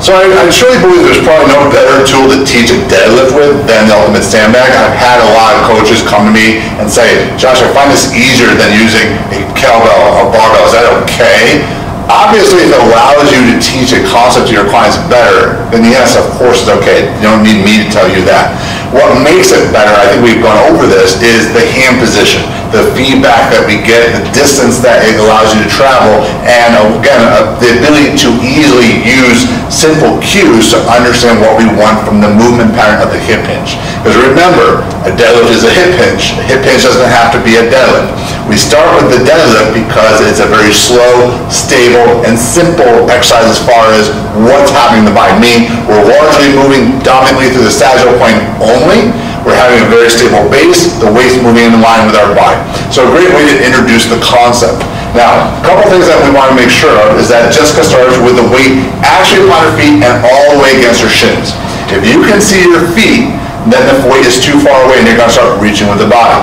So I truly believe there's probably no better tool to teach a deadlift with than the ultimate sandbag. I've had a lot of coaches come to me and say, Josh, I find this easier than using a kettlebell or barbell. Is that okay? Obviously, if it allows you to teach a concept to your clients better, then yes, of course it's okay. You don't need me to tell you that. What makes it better, I think we've gone over this, is the hand position, the feedback that we get, the distance that it allows you to travel, and again, the ability to easily use simple cues to understand what we want from the movement pattern of the hip hinge. Because remember, a deadlift is a hip hinge. A hip hinge doesn't have to be a deadlift. We start with the deadlift because it's a very slow, stable, and simple exercise as far as what's happening in the body. Meaning, we're largely moving dominantly through the sagittal plane only. We're having a very stable base, the weight's moving in line with our body. So a great way to introduce the concept. Now, a couple things that we want to make sure of is that Jessica starts with the weight actually upon her feet and all the way against her shins. If you can see your feet, then the weight is too far away and you're going to start reaching with the body.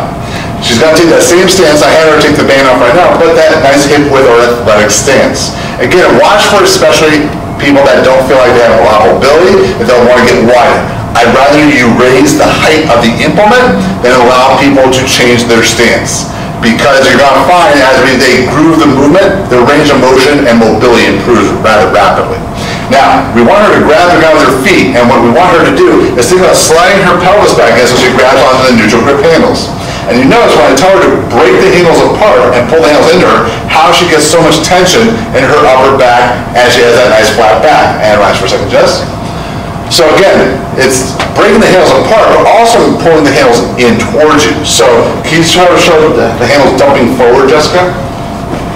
She's going to take that same stance. I had her take the band off right now, but that nice hip width or athletic stance. Again, watch for especially people that don't feel like they have a lot of mobility, if they'll want to get wider. I'd rather you raise the height of the implement than allow people to change their stance. Because you're going to find as they groove the movement, their range of motion and mobility improves rather rapidly. Now, we want her to grab the ground with her feet, and what we want her to do is think about sliding her pelvis back in so she grabs onto the neutral grip handles. And you notice when I tell her to break the handles apart and pull the handles into her, how she gets so much tension in her upper back and she has that nice flat back. And relax for a second, Jess. So again, it's breaking the handles apart, but also pulling the handles in towards you. So can you try to show the handles dumping forward, Jessica?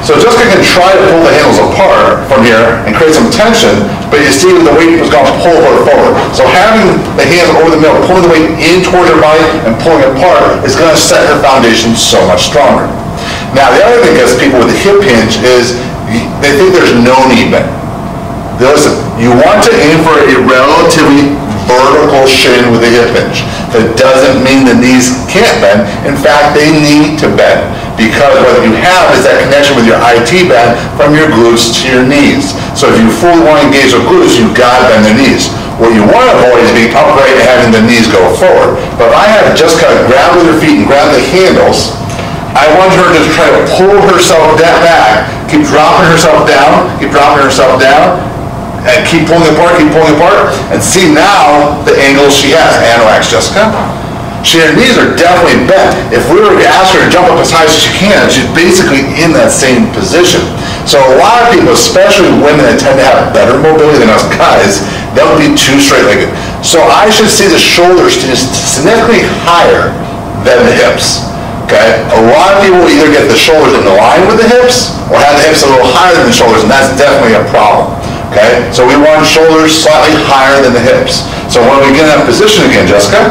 So Jessica can try to pull the handles apart from here and create some tension, but you see the weight is going to pull her forward. So having the hands over the middle, pulling the weight in towards her body and pulling it apart is going to set her foundation so much stronger. Now the other thing that people with the hip hinge is they think there's no knee bend. Listen, you want to aim for a relatively vertical shin with the hip hinge. That doesn't mean the knees can't bend. In fact, they need to bend because what you have is that connection with your IT band from your glutes to your knees. So if you fully want to engage the glutes, you've got to bend the knees. What you want to avoid is being upright and having the knees go forward. But if I have just kind of grab with her feet and grab the handles, I want her to try to pull herself back, keep dropping herself down, and keep pulling apart, and see now the angles she has. And relax, Jessica. Her knees are definitely bent. If we were to ask her to jump up as high as she can, she's basically in that same position. So a lot of people, especially women that tend to have better mobility than us guys, they'll be too straight-legged. So I should see the shoulders significantly higher than the hips. Okay? A lot of people either get the shoulders in line with the hips or have the hips a little higher than the shoulders, and that's definitely a problem. Okay? So we want shoulders slightly higher than the hips. So when we get in that position again, Jessica,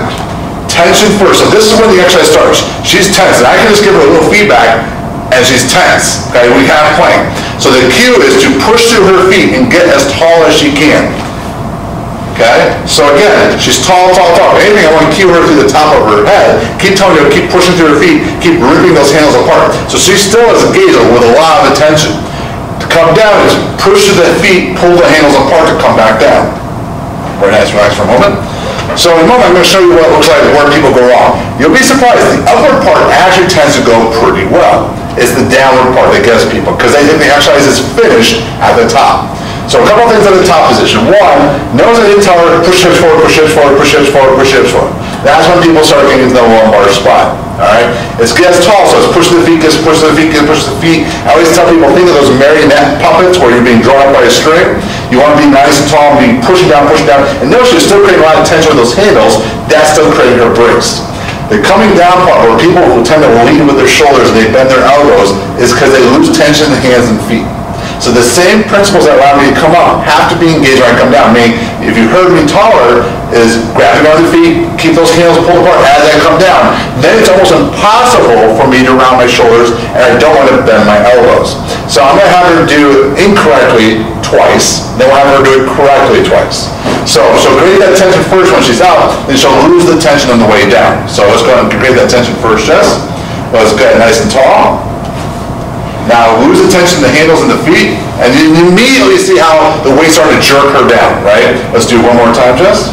tension first. So this is when the exercise starts. She's tense, and I can just give her a little feedback, and she's tense. Okay? We have plank. So the cue is to push through her feet and get as tall as she can. Okay? So again, she's tall. Anything, I want to cue her through the top of her head. Keep telling her, keep pushing through her feet, keep ripping those handles apart. So she still is engaged with a lot of attention. To come down is push through the feet, pull the handles apart to come back down. Very nice, relax for a moment. So in a moment, I'm going to show you what it looks like where people go wrong. You'll be surprised. The upward part actually tends to go pretty well. It's the downward part that gets people because they think the exercise is finished at the top. So a couple of things at the top position. One, notice I didn't tell her push hips forward, push hips forward, push hips forward, push hips forward. That's when people start getting into the lumbar spot. All right? It gets tall, so it's push to the feet, gets push to the feet, gets push to the feet. I always tell people, think of those marionette puppets where you're being drawn up by a string. You want to be nice and tall and be pushing down, and notice you're still creating a lot of tension with those handles. That's still creating her brace. The coming down part, where people who tend to lean with their shoulders and they bend their elbows, is because they lose tension in the hands and feet. So the same principles that allow me to come up have to be engaged when I come down. Meaning, if you heard me taller, is grab the feet, keep those handles pulled apart as I come down. Then it's almost impossible for me to round my shoulders, and I don't want to bend my elbows. So I'm going to have her do it incorrectly twice, then we'll have her do it correctly twice. So create that tension first when she's out, then she'll lose the tension on the way down. So let's go ahead and create that tension first, Jess. Let's get nice and tall. Now lose the tension in the handles and the feet, and you immediately see how the weight's starting to jerk her down, right? Let's do one more time, Jess.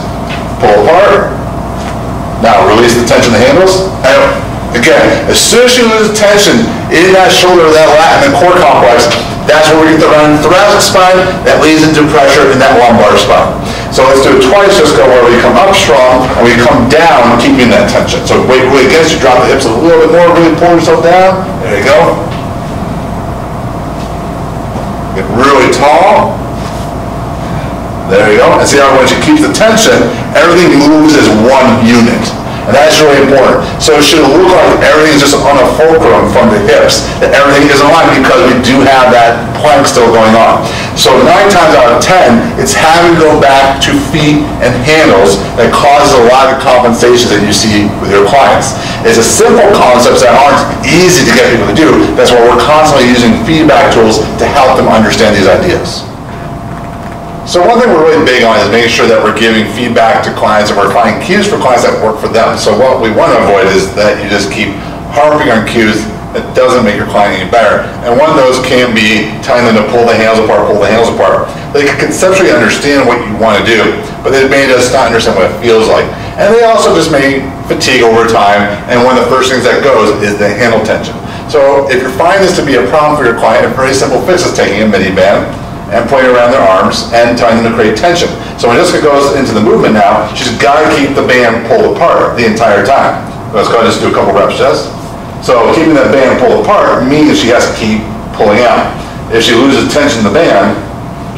Pull apart. Now release the tension in the handles. And again, as soon as you lose tension in that shoulder, that lat, and the core complex, that's where we get the thoracic spine that leads into pressure in that lumbar spine. So let's do it twice, just go where we come up strong and we come down, keeping that tension. So weight really against you, drop the hips a little bit more, really pull yourself down. There you go. Get really tall. There you go. And see how when she keeps the tension, everything moves as one unit. And that's really important. So it should look like everything's just on a fulcrum from the hips, that everything is aligned because we do have that plank still going on. So 9 times out of 10, it's having to go back to feet and handles that causes a lot of compensations that you see with your clients. It's a simple concepts that aren't easy to get people to do. That's why we're constantly using feedback tools to help them understand these ideas. So one thing we're really big on is making sure that we're giving feedback to clients and we're finding cues for clients that work for them. So what we want to avoid is that you just keep harping on cues that doesn't make your client any better. And one of those can be telling them to pull the handles apart, pull the handles apart. They can conceptually understand what you want to do, but they may just not understand what it feels like. And they also just may fatigue over time, and one of the first things that goes is the handle tension. So if you're finding this to be a problem for your client, a very simple fix is taking a mini band and putting it around their arms and telling them to create tension. So when Jessica goes into the movement now, she's got to keep the band pulled apart the entire time. Let's go ahead and just do a couple reps, Jess. So keeping that band pulled apart means she has to keep pulling out. If she loses tension in the band,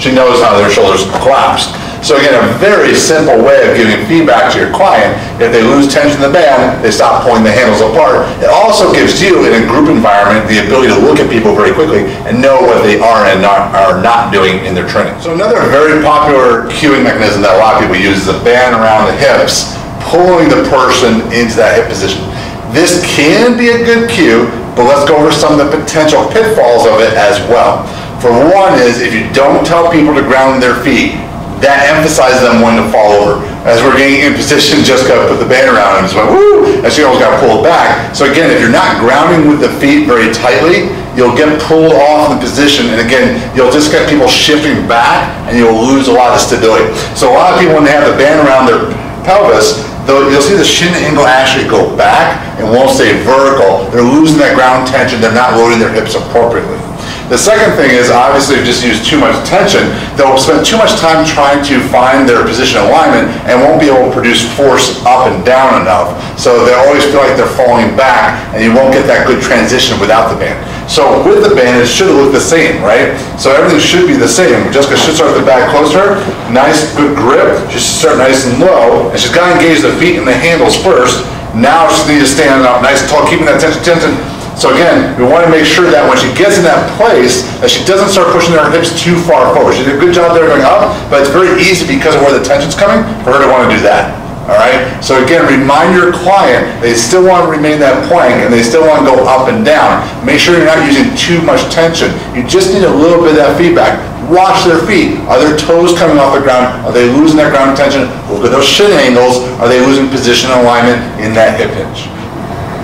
she knows how their shoulders collapse. So again, a very simple way of giving feedback to your client. If they lose tension in the band, they stop pulling the handles apart. It also gives you, in a group environment, the ability to look at people very quickly and know what they are and are not doing in their training. So another very popular cueing mechanism that a lot of people use is a band around the hips, pulling the person into that hip position. This can be a good cue, but let's go over some of the potential pitfalls of it as well. For one is, if you don't tell people to ground their feet, that emphasizes them wanting to fall over. As we're getting in position, just got to put the band around and just went, woo, and she almost got pulled back. So again, if you're not grounding with the feet very tightly, you'll get pulled off in the position, and again, you'll just get people shifting back, and you'll lose a lot of stability. So a lot of people, when they have the band around their pelvis, you'll see the shin angle actually go back and won't stay vertical. They're losing that ground tension. They're not loading their hips appropriately. The second thing is, obviously, if you just use too much tension, they'll spend too much time trying to find their position alignment and won't be able to produce force up and down enough. So they'll always feel like they're falling back, and you won't get that good transition without the band. So with the band, it should look the same, right? So everything should be the same. Jessica should start with the back close to her. Nice, good grip. She should start nice and low, and she's got to engage the feet and the handles first. Now she needs to stand up nice and tall, keeping that tension. So again, we want to make sure that when she gets in that place, that she doesn't start pushing her hips too far forward. She did a good job there going up, but it's very easy because of where the tension's coming for her to want to do that. All right? So again, remind your client they still want to remain that plank and they still want to go up and down. Make sure you're not using too much tension. You just need a little bit of that feedback. Watch their feet. Are their toes coming off the ground? Are they losing that ground tension? Look at those shin angles. Are they losing position and alignment in that hip hinge?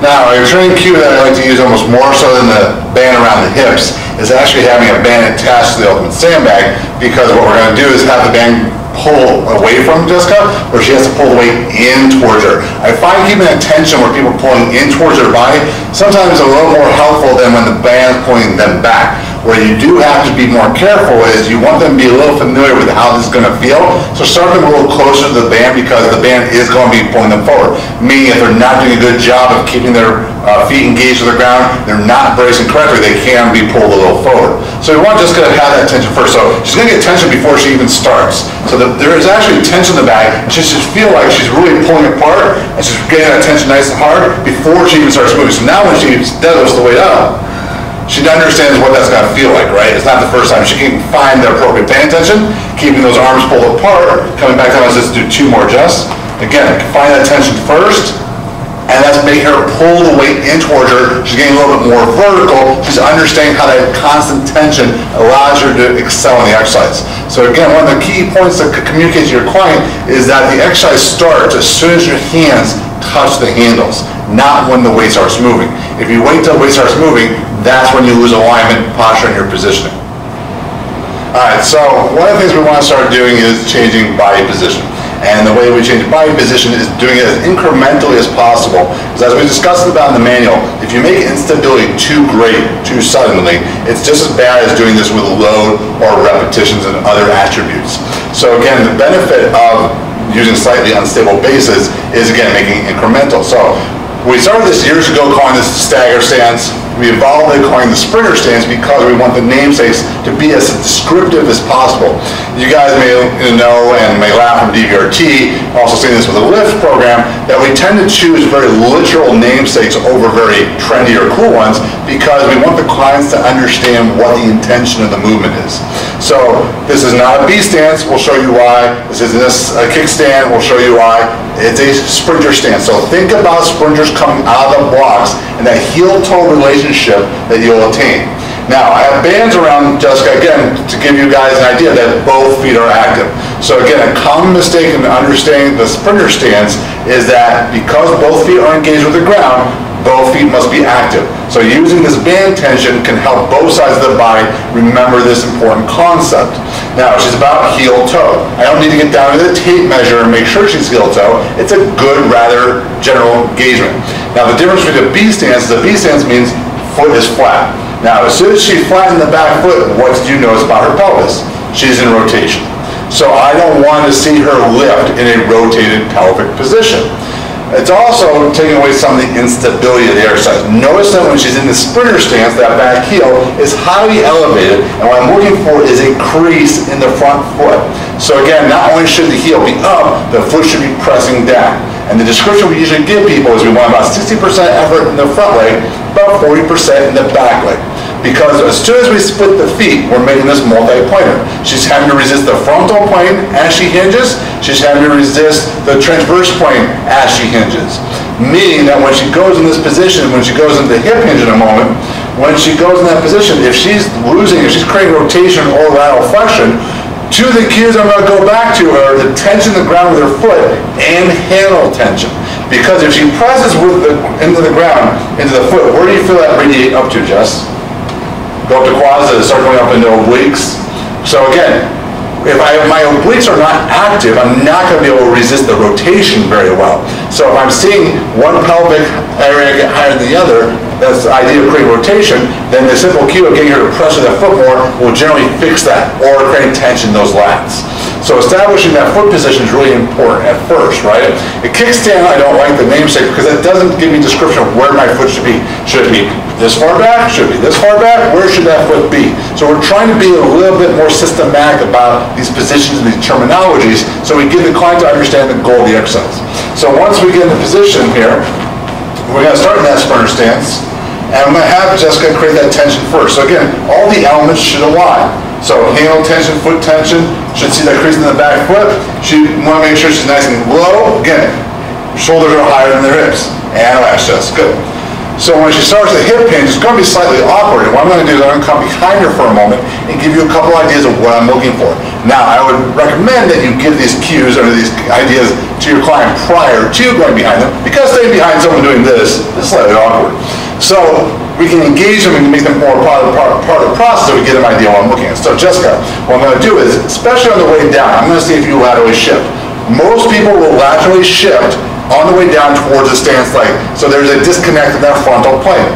Now, a training cue that I like to use almost more so than the band around the hips is actually having a band attached to the ultimate sandbag, because what we're going to do is have the band pull away from Jessica, where she has to pull the weight in towards her. I find keeping that tension where people are pulling in towards their body sometimes a little more helpful than when the band's pulling them back. Where you do have to be more careful is you want them to be a little familiar with how this is going to feel. So start them a little closer to the band, because the band is going to be pulling them forward. Meaning if they're not doing a good job of keeping their feet engaged to the ground, they're not bracing correctly, they can be pulled a little forward. So we want Jessica to have that tension first. So she's going to get tension before she even starts. So there is actually tension in the back. She should feel like she's really pulling apart and she's getting that tension nice and hard before she even starts moving. So now when she does the weight up, she understands what that's going to feel like, right? It's not the first time. She can find the appropriate band tension, keeping those arms pulled apart, coming back down. Let's just do 2 more, Jess. Again, find that tension first, and that's making her pull the weight in towards her. She's getting a little bit more vertical. She's understanding how that constant tension allows her to excel in the exercise. So again, one of the key points to communicate to your client is that the exercise starts as soon as your hands touch the handles, not when the weight starts moving. If you wait till the weight starts moving, that's when you lose alignment, posture, and your positioning. Alright, so one of the things we want to start doing is changing body position. And the way we change body position is doing it as incrementally as possible. Because as we discussed about in the manual, if you make instability too great, too suddenly, it's just as bad as doing this with load or repetitions and other attributes. So again, the benefit of using slightly unstable bases is again making incremental. So we started this years ago calling this stagger stance. We evolved it calling the sprinter stance because we want the namesakes to be as descriptive as possible. You guys may know and may laugh from DVRT, also seeing this with the lift program, that we tend to choose very literal namesakes over very trendy or cool ones because we want the clients to understand what the intention of the movement is. So this is not a B stance, we'll show you why. This isn't a kickstand, we'll show you why. It's a sprinter stance. So think about sprinters coming out of the blocks and that heel-toe relationship that you'll attain. Now, I have bands around Jessica, again, to give you guys an idea that both feet are active. So again, a common mistake in understanding the sprinter stance is that because both feet are engaged with the ground, both feet must be active. So using this band tension can help both sides of the body remember this important concept. Now, she's about heel-toe. I don't need to get down to the tape measure and make sure she's heel-toe. It's a good, rather general engagement. Now, the difference between a B stance is a B stance means foot is flat. Now, as soon as she flattened the back foot, what did you notice about her pelvis? She's in rotation. So I don't want to see her lift in a rotated pelvic position. It's also taking away some of the instability of the exercise. Notice that when she's in the sprinter stance, that back heel is highly elevated, and what I'm looking for is a crease in the front foot. So again, not only should the heel be up, the foot should be pressing down. And the description we usually give people is we want about 60% effort in the front leg, about 40% in the back leg. Because as soon as we split the feet, we're making this multi-planar. She's having to resist the frontal plane as she hinges. She's having to resist the transverse plane as she hinges. Meaning that when she goes in this position, when she goes into the hip hinge in a moment, when she goes in that position, if she's creating rotation or lateral flexion, two of the cues I'm going to go back to are the tension in the ground with her foot and handle tension. Because if she presses into the ground, into the foot, where do you feel that radiate up to, Jess? Go up to quads, start going up into obliques. So again, if my obliques are not active, I'm not going to be able to resist the rotation very well. So if I'm seeing one pelvic area get higher than the other, that's the idea of creating rotation, then the simple cue of getting her to press with that foot more will generally fix that, or create tension in those lats. So establishing that foot position is really important at first, right? A kickstand, I don't like the namesake because it doesn't give me a description of where my foot should be. Should it be this far back? Should it be this far back? Where should that foot be? So we're trying to be a little bit more systematic about these positions and these terminologies so we give the client to understand the goal of the exercise. So once we get in the position here, we're going to start in that sprinter stance, and I'm going to have Jessica create that tension first. So again, all the elements should align. So handle tension, foot tension, should see that crease in the back foot. She want to make sure she's nice and low. Again, shoulders are higher than their hips. And relax, Jess, good. So when she starts the hip hinge, it's going to be slightly awkward. And what I'm going to do is I'm going to come behind her for a moment and give you a couple ideas of what I'm looking for. Now, I would recommend that you give these cues or these ideas to your client prior to going behind them, because staying behind someone doing this is slightly awkward. So we can engage them and make them more part of the process so we get an idea of what I'm looking at. So Jessica, what I'm going to do is, especially on the way down, I'm going to see if you laterally shift. Most people will laterally shift on the way down towards the stance leg. So there's a disconnect in that frontal plane.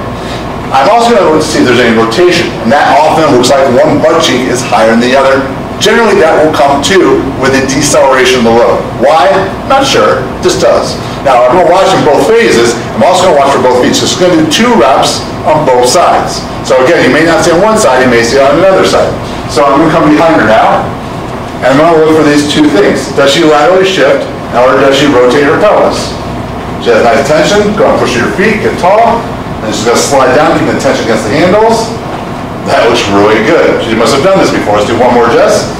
I'm also going to look to see if there's any rotation, and that often looks like one butt cheek is higher than the other. Generally, that will come too with a deceleration of the load. Why? Not sure. Just does. Now, I'm going to watch in both phases. I'm also going to watch for both feet. So it's going to do 2 reps on both sides. So again, you may not see on one side, you may see on another side. So I'm going to come behind her now, and I'm going to look for these 2 things. Does she laterally shift, or does she rotate her pelvis? She has nice tension. Go and push your feet, get tall. And she's going to slide down, keep the tension against the handles. That looks really good. She must have done this before. Let's do one more, Jess.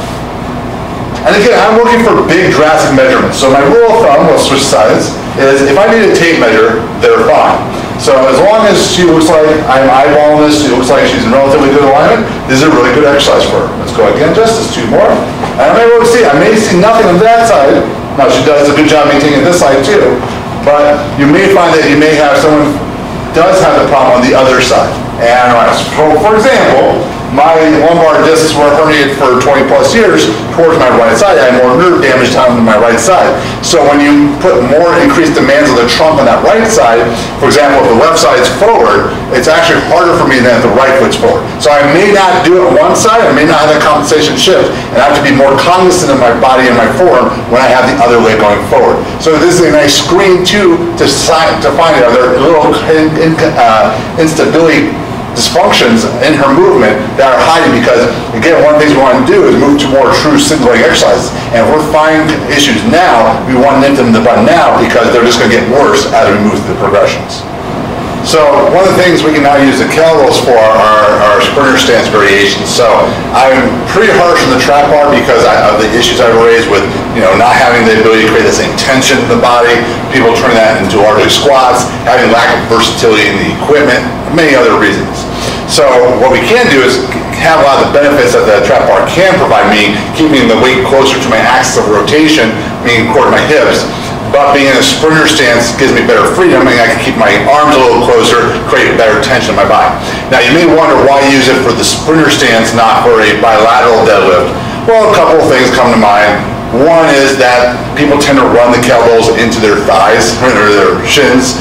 And again, I'm looking for big, drastic measurements. So my rule of thumb, we'll switch sides, is if I need a tape measure, they're fine. So as long as she looks like I'm eyeballing this, she looks like she's in relatively good alignment, this is a really good exercise for her. Let's go again, Jess. Just 2 more. And I may see nothing on that side. Now she does a good job maintaining this side too. But you may find that you may have someone does have the problem on the other side. And so, for example, my lumbar discs were herniated for 20 plus years towards my right side. I had more nerve damage down to my right side. So when you put more increased demands on the trunk on that right side, for example, if the left side's forward, it's actually harder for me than if the right foot's forward. So I may not do it on one side, I may not have that compensation shift, and I have to be more cognizant of my body and my form when I have the other leg going forward. So this is a nice screen too to find it. Are there little instability dysfunctions in her movement that are hiding? Because again, one of the things we want to do is move to more true single leg exercises. And if we're finding issues now, we want to nip them in the bud now because they're just going to get worse as we move through the progressions. So one of the things we can now use the kettlebells for are sprinter stance variations. So I'm pretty harsh on the trap bar because of the issues I've raised with not having the ability to create the same tension in the body, people turning that into largely squats, having lack of versatility in the equipment, many other reasons. So what we can do is have a lot of the benefits that the trap bar can provide me, keeping the weight closer to my axis of rotation, meaning core to my hips. But being in a sprinter stance gives me better freedom, and I can keep my arms a little closer, create better tension in my body. Now you may wonder why use it for the sprinter stance, not for a bilateral deadlift. Well, a couple of things come to mind. One is that people tend to run the kettlebells into their thighs or their shins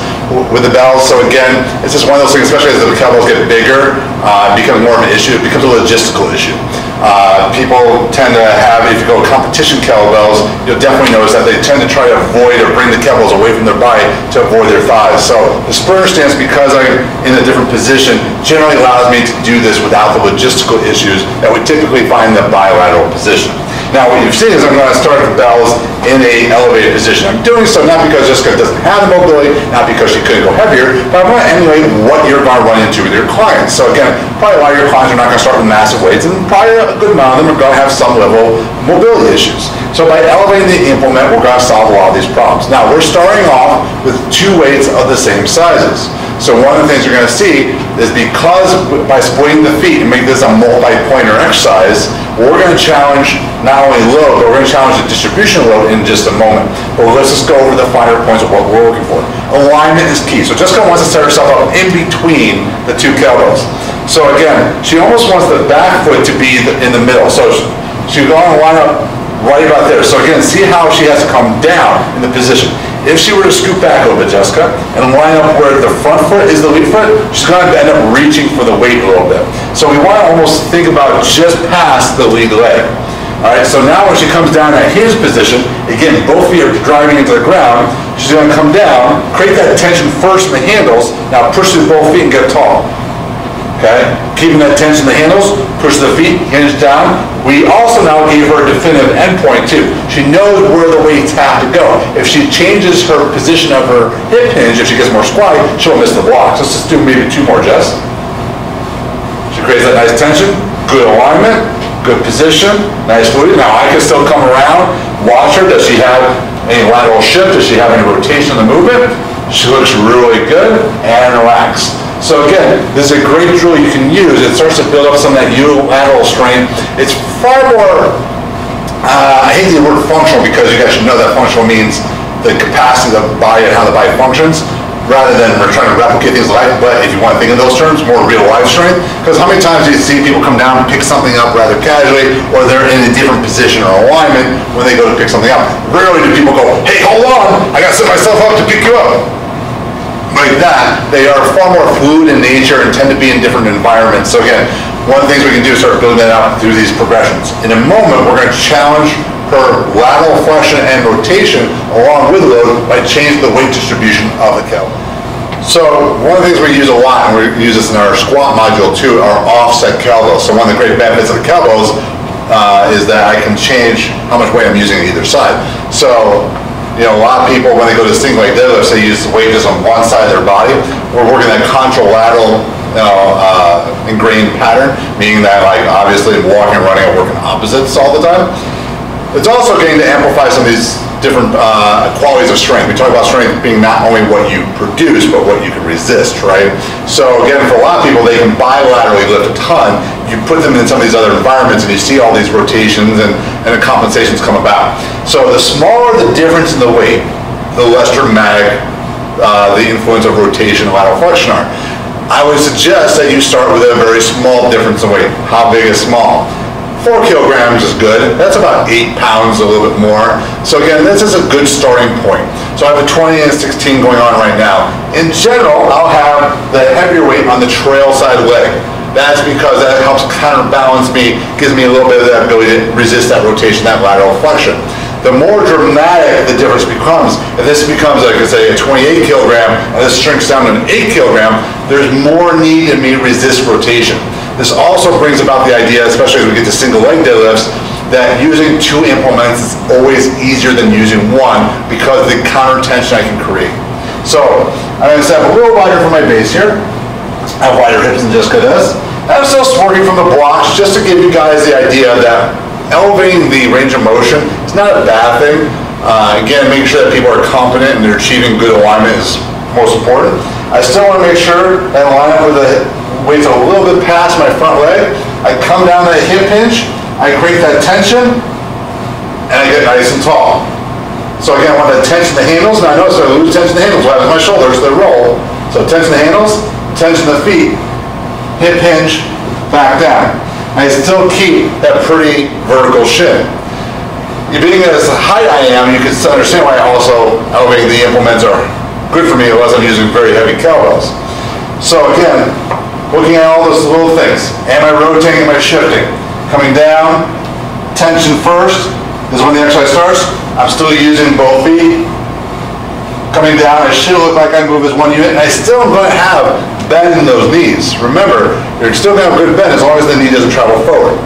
with the bells. So again, it's just one of those things, especially as the kettlebells get bigger, it becomes more of an issue. It becomes a logistical issue. People tend to have, if you go competition kettlebells, you'll definitely notice that they tend to try to avoid or bring the kettlebells away from their body to avoid their thighs. So the sprinter stance, because I'm in a different position, generally allows me to do this without the logistical issues that we typically find in the bilateral position. Now what you've seen is I'm going to start the bells in a elevated position. I'm doing so not because Jessica doesn't have the mobility, not because she couldn't go heavier, but I'm going to emulate what you're going to run into with your clients. So again, probably a lot of your clients are not going to start with massive weights, and probably a good amount of them are going to have some level of mobility issues. So by elevating the implement, we're going to solve a lot of these problems. Now we're starting off with 2 weights of the same sizes. So one of the things you're going to see is because by splitting the feet and make this a multi-pointer exercise, we're going to challenge not only load, but we're going to challenge the distribution load in just a moment. But let's just go over the finer points of what we're looking for. Alignment is key. So Jessica wants to set herself up in between the 2 kettlebells. So again, she almost wants the back foot to be in the middle. So she's going to line up right about there. So again, see how she has to come down in the position. If she were to scoot back a little bit, Jessica, and line up where the front foot is the lead foot, she's going to end up reaching for the weight a little bit. So we want to almost think about just past the lead leg. All right, so now when she comes down at hinge position, again, both feet are driving into the ground. She's going to come down, create that tension first in the handles, now push through both feet and get tall. Okay, keeping that tension in the handles, push the feet, hinge down. We also now gave her a definitive endpoint too. She knows where the weights have to go. If she changes her position of her hip hinge, if she gets more squatty, she'll miss the blocks. Let's just do maybe 2 more, Jess. She creates that nice tension, good alignment, good position, nice fluid. Now I can still come around, watch her. Does she have any lateral shift? Does she have any rotation in the movement? She looks really good, and relax. So again, this is a great drill you can use. It starts to build up some of that unilateral strength. It's far more, I hate the word functional because you guys should know that functional means the capacity of the body and how the body functions, rather than we're trying to replicate things like, but if you want to think in those terms, more real life strength. Because how many times do you see people come down and pick something up rather casually, or they're in a different position or alignment when they go to pick something up? Rarely do people go, hey, hold on, I got to set myself up to pick you up. Like that, they are far more fluid in nature and tend to be in different environments. So again, one of the things we can do is start building that out through these progressions. In a moment, we're going to challenge her lateral flexion and rotation along with load by changing the weight distribution of the kettlebell. So one of the things we use a lot, and we use this in our squat module too, are offset kettlebells. So one of the great benefits of the kettlebells is that I can change how much weight I'm using on either side. So a lot of people, when they go to single leg deadlifts, they use the weight just on one side of their body. We're working that contralateral, ingrained pattern, meaning that, like, obviously, walking and running are working opposites all the time. It's also getting to amplify some of these different qualities of strength. We talk about strength being not only what you produce, but what you can resist, right? So again, for a lot of people, they can bilaterally lift a ton. You put them in some of these other environments and you see all these rotations and the compensations come about. So the smaller the difference in the weight, the less dramatic the influence of rotation and lateral flexion are. I would suggest that you start with a very small difference in weight. How big is small? 4 kilograms is good. That's about 8 pounds, a little bit more. So again, this is a good starting point. So I have a 20 and a 16 going on right now. In general, I'll have the heavier weight on the trail side leg. That's because that helps counterbalance me, gives me a little bit of that ability to resist that rotation, that lateral flexion. The more dramatic the difference becomes, if this becomes, like I say, a 28 kilogram and this shrinks down to an 8 kilogram, there's more need in me to resist rotation. This also brings about the idea, especially as we get to single leg deadlifts, that using 2 implements is always easier than using 1 because of the counter tension I can create. So I'm going to set up a little wider for my base here. I have wider hips than Jessica does. I'm still sporting from the blocks just to give you guys the idea that elevating the range of motion is not a bad thing. Again, making sure that people are confident and they're achieving good alignment is most important. I still want to make sure that I line up with the weights a little bit past my front leg. I come down to that hip hinge, I create that tension, and I get nice and tall. So again, I want to tension the handles, and I notice I lose tension the handles. When I have my shoulders, they roll. So tension the handles, tension the feet, hip hinge, back down. I still keep that pretty vertical shin. Being as high I am, you can understand why also elevating the implements are good for me unless I'm using very heavy kettlebells. So again, looking at all those little things. Am I rotating, am I shifting? Coming down, tension first. This is when the exercise starts. I'm still using both feet. Coming down, I should look like I move as one unit, and I still am going to have bend in those knees. Remember, you're still going to have good bend as long as the knee doesn't travel forward.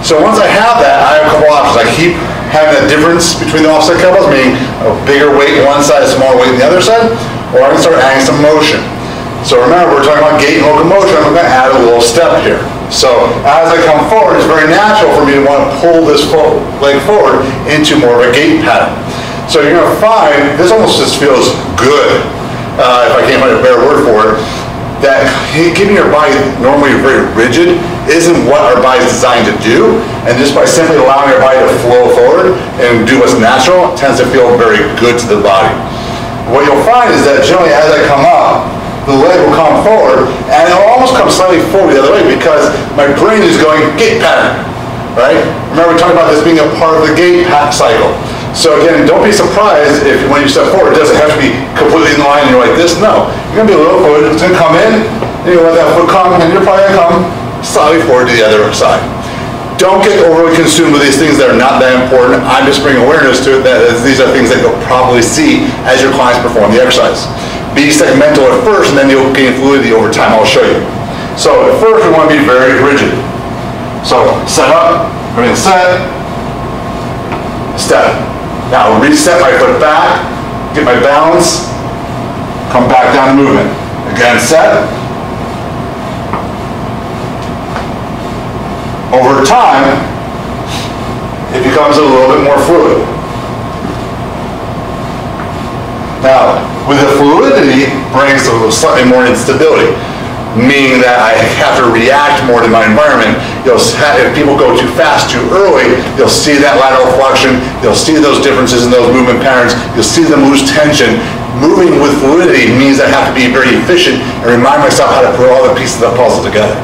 So once I have that, I have a couple options. I keep having a difference between the offset kettlebells, meaning a bigger weight one side, a smaller weight on the other side, or I can start adding some motion. So remember, we're talking about gait and locomotion. I'm going to add a little step here. So as I come forward, it's very natural for me to want to pull this leg forward into more of a gait pattern. So you're going to find, this almost just feels good, if I can't find a better word for it, that keeping your body normally very rigid isn't what our body is designed to do, and just by simply allowing our body to flow forward and do what's natural, it tends to feel very good to the body. What you'll find is that generally as I come up, the leg will come forward, and it'll almost come slightly forward the other way because my brain is going gait pattern, right? Remember we talked about this being a part of the gait cycle. So again, don't be surprised if when you step forward, it doesn't have to be completely in line and you're like this. No, you're going to be a little forward. It's going to come in, and you let that foot come, and you're probably going to come slightly forward to the other side. Don't get overly consumed with these things that are not that important. I'm just bringing awareness to it that these are things that you'll probably see as your clients perform the exercise. Be segmental at first, and then you'll gain fluidity over time. I'll show you. So at first, we want to be very rigid. So set up, everything set, step. Now reset my foot back, get my balance, come back down to movement. Again, set. Over time, it becomes a little bit more fluid. Now, with the fluidity brings a slightly more instability, meaning that I have to react more to my environment. If people go too fast too early, you'll see that lateral flexion, you'll see those differences in those movement patterns, you'll see them lose tension. Moving with fluidity means I have to be very efficient and remind myself how to put all the pieces of the puzzle together.